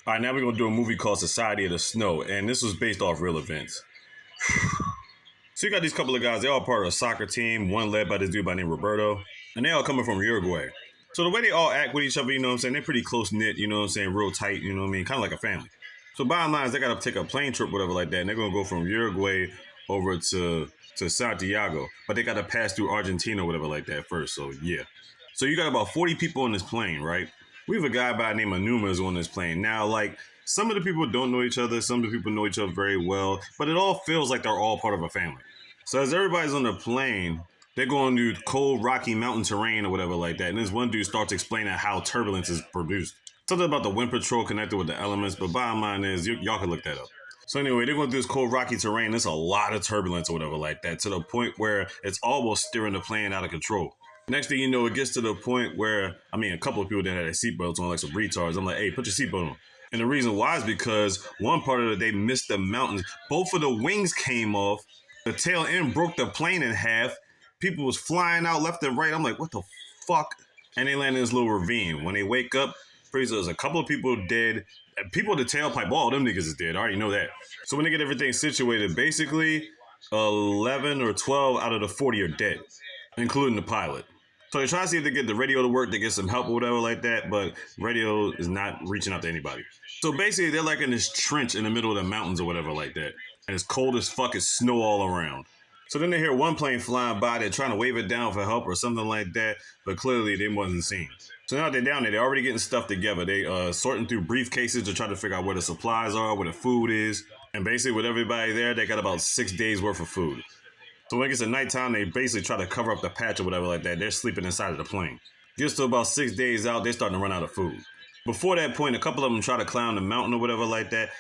All right, now we're gonna do a movie called Society of the Snow, and this was based off real events. So you got these couple of guys, they all part of a soccer team, one led by this dude by the name Roberto, and they all coming from Uruguay. So the way they all act with each other, you know what I'm saying, they're pretty close knit, you know what I'm saying, real tight, you know what I mean, kind of like a family. So bottom line is they gotta take a plane trip, whatever like that, and they're gonna go from Uruguay over to Santiago, but they gotta pass through Argentina, whatever like that first. So yeah. So you got about 40 people on this plane, right? We have a guy by the name of Numas on this plane. Now, like, some of the people don't know each other, some of the people know each other very well, but it all feels like they're all part of a family. So as everybody's on the plane, they're going through cold, rocky mountain terrain or whatever like that. And this one dude starts explaining how turbulence is produced. Something about the wind patrol connected with the elements, but bottom line is, y'all can look that up. So anyway, they're going through this cold, rocky terrain. There's a lot of turbulence or whatever like that, to the point where it's almost steering the plane out of control. Next thing you know, it gets to the point where, I mean, a couple of people that had their seatbelts on, like some retards. I'm like, hey, put your seatbelt on. And the reason why is because one part of it, they missed the mountains. Both of the wings came off. The tail end broke the plane in half. People was flying out left and right. I'm like, what the fuck? And they land in this little ravine. When they wake up, there's a couple of people dead. People at the tailpipe, all them niggas is dead. I already know that. So when they get everything situated, basically 11 or 12 out of the 40 are dead, including the pilot. So they try to see if they get the radio to work, to get some help or whatever like that, but radio is not reaching out to anybody. So basically, they're like in this trench in the middle of the mountains or whatever like that. And it's cold as fuck, it's snow all around. So then they hear one plane flying by, they're trying to wave it down for help or something like that, but clearly they wasn't seen. So now they're down there, they're already getting stuff together. They sorting through briefcases to try to figure out where the supplies are, where the food is. And basically with everybody there, they got about 6 days worth of food. So when it gets to nighttime, they basically try to cover up the patch or whatever like that. They're sleeping inside of the plane. Gets to about 6 days out, they're starting to run out of food. Before that point, a couple of them try to climb the mountain or whatever like that.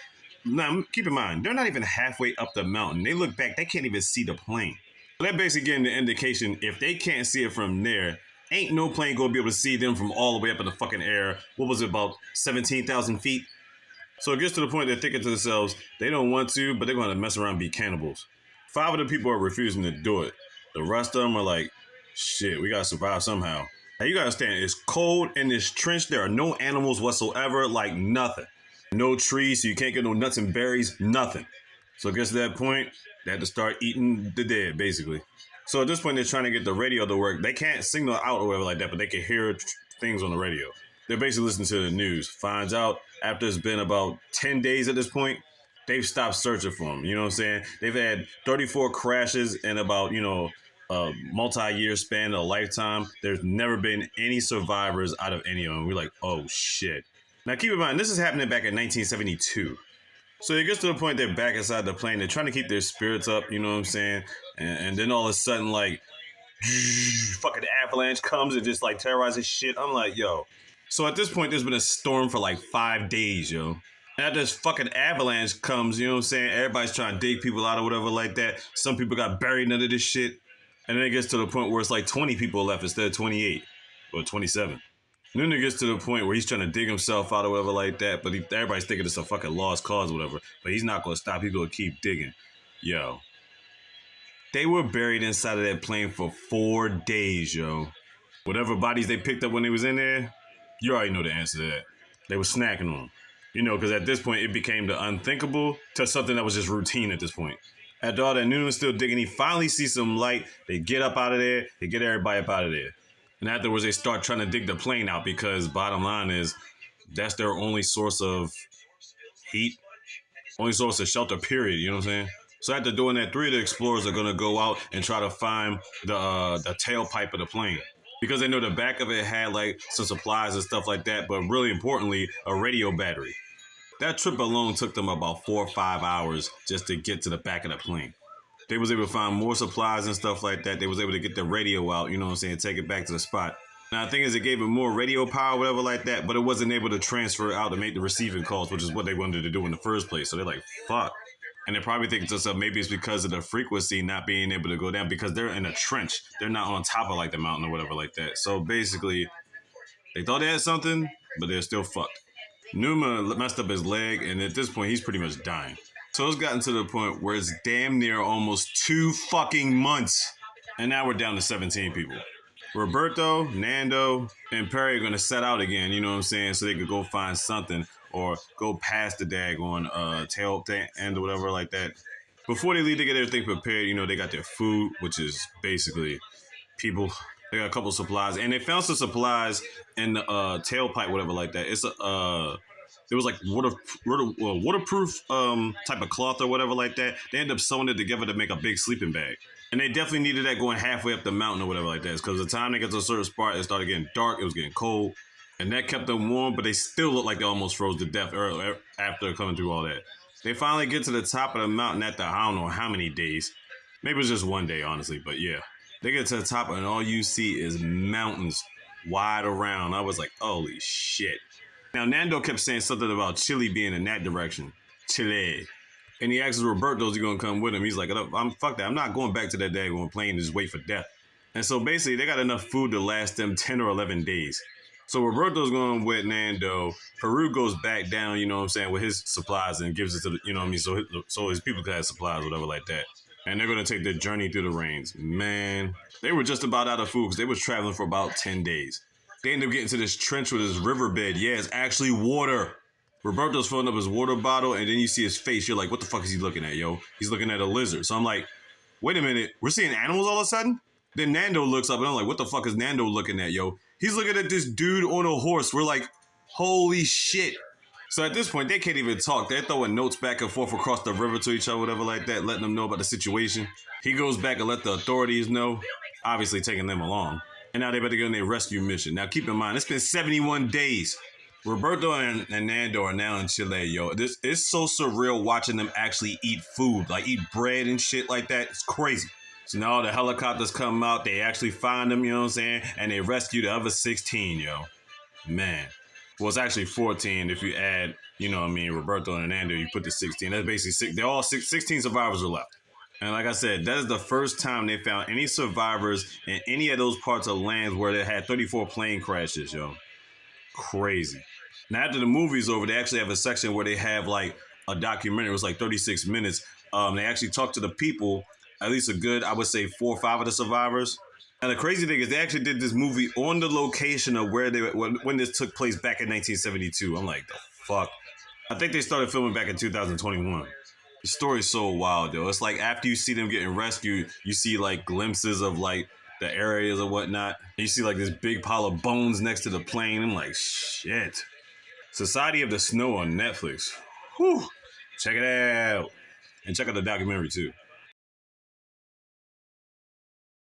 Now, keep in mind, they're not even halfway up the mountain. They look back, they can't even see the plane. So they're basically getting the indication, if they can't see it from there, ain't no plane gonna be able to see them from all the way up in the fucking air. What was it, about 17,000 feet? So it gets to the point they're thinking to themselves, they don't want to, but they're gonna mess around and be cannibals. 5 of the people are refusing to do it. The rest of them are like, shit, we gotta survive somehow. Now you gotta understand, it's cold in this trench. There are no animals whatsoever, like nothing. No trees, so you can't get no nuts and berries, nothing. So it gets to that point, they had to start eating the dead, basically. So at this point, they're trying to get the radio to work. They can't signal out or whatever like that, but they can hear things on the radio. They're basically listening to the news. Finds out after it's been about 10 days at this point, they've stopped searching for them. You know what I'm saying? They've had 34 crashes in about, a multi-year span, a lifetime. There's never been any survivors out of any of them. We're like, oh shit. Now keep in mind, this is happening back in 1972. So it gets to the point they're back inside the plane. They're trying to keep their spirits up, you know what I'm saying? And then all of a sudden, like, fucking avalanche comes and just like terrorizes shit. I'm like, yo. So at this point, there's been a storm for like 5 days, yo. And after this fucking avalanche comes, you know what I'm saying? Everybody's trying to dig people out or whatever like that. Some people got buried under this shit. And then it gets to the point where it's like 20 people left instead of 28 or 27. And then it gets to the point where he's trying to dig himself out or whatever like that. But everybody's thinking it's a fucking lost cause or whatever. But he's not going to stop. He's going to keep digging. Yo. They were buried inside of that plane for 4 days, yo. Whatever bodies they picked up when they was in there, you already know the answer to that. They were snacking on them. You know, because at this point, it became the unthinkable to something that was just routine at this point. After all that, Noonan was still digging. He finally sees some light. They get up out of there. They get everybody up out of there. And afterwards, they start trying to dig the plane out because bottom line is that's their only source of heat, only source of shelter, period. You know what I'm saying? So after doing that, 3 of the explorers are going to go out and try to find the tailpipe of the plane. Because they know the back of it had like some supplies and stuff like that, but really importantly, a radio battery. That trip alone took them about 4 or 5 hours just to get to the back of the plane. They was able to find more supplies and stuff like that. They was able to get the radio out, you know what I'm saying, take it back to the spot. Now, the thing is, it gave it more radio power, whatever like that, but it wasn't able to transfer out to make the receiving calls, which is what they wanted to do in the first place. So they're like, fuck. And they're probably thinking to themselves, maybe it's because of the frequency not being able to go down because they're in a trench. They're not on top of like the mountain or whatever like that. So basically, they thought they had something, but they're still fucked. Numa messed up his leg, and at this point, he's pretty much dying. So it's gotten to the point where it's damn near almost 2 fucking months. And now we're down to 17 people. Roberto, Nando, and Perry are going to set out again, you know what I'm saying, so they could go find something. or go past the daggone tail thing and whatever like that. Before they leave, they get everything prepared. You know, they got their food, which is basically people. They got a couple supplies, and they found some supplies in the tailpipe, whatever like that. It's a it was like waterproof type of cloth or whatever like that. They end up sewing it together to make a big sleeping bag. And they definitely needed that going halfway up the mountain or whatever like that. Because the time they got to a certain spot, it started getting dark. It was getting cold. And that kept them warm, but they still looked like they almost froze to death early, after coming through all that. They finally get to the top of the mountain after I don't know how many days. Maybe it was just one day, honestly. But yeah. They get to the top and all you see is mountains wide around. I was like, holy shit. Now, Nando kept saying something about Chile being in that direction. Chile. And he asks Roberto, is he going to come with him? He's like, fuck that. I'm not going back to that daggone plane and just wait for death. And so basically, they got enough food to last them 10 or 11 days. So Roberto's going with Nando. Peru goes back down, you know what I'm saying, with his supplies and gives it to the, you know what I mean, so his people can have supplies, whatever like that. And they're going to take their journey through the rains. Man, they were just about out of food because they was traveling for about 10 days. They end up getting to this trench with this riverbed. Yeah, it's actually water. Roberto's filling up his water bottle, and then you see his face. You're like, what the fuck is he looking at, yo? He's looking at a lizard. So I'm like, wait a minute. We're seeing animals all of a sudden? Then Nando looks up, and I'm like, what the fuck is Nando looking at, yo? He's looking at this dude on a horse. We're like, holy shit. So at this point, they can't even talk. They're throwing notes back and forth across the river to each other, whatever like that, letting them know about the situation. He goes back and let the authorities know, obviously taking them along. And now they better get on their rescue mission. Now keep in mind, it's been 71 days. Roberto and Nando are now in Chile, yo. It's so surreal watching them actually eat food, like eat bread and shit like that. It's crazy. So now the helicopters come out, they actually find them, you know what I'm saying? And they rescue the other 16, yo. Man. Well, it's actually 14 if you add, you know what I mean, Roberto and Nando, you put the 16. That's basically six. They're all 16 survivors are left. And like I said, that is the first time they found any survivors in any of those parts of lands where they had 34 plane crashes, yo. Crazy. Now, after the movie's over, they actually have a section where they have like a documentary. It was like 36 minutes. They actually talked to the people, at least a good, I would say 4 or 5 of the survivors. And the crazy thing is they actually did this movie on the location of where when this took place back in 1972. I'm like, the fuck? I think they started filming back in 2021. The story's so wild, though. It's like after you see them getting rescued, you see like glimpses of like the areas or whatnot. And you see like this big pile of bones next to the plane. I'm like, shit. Society of the Snow on Netflix. Whew. Check it out. And check out the documentary too.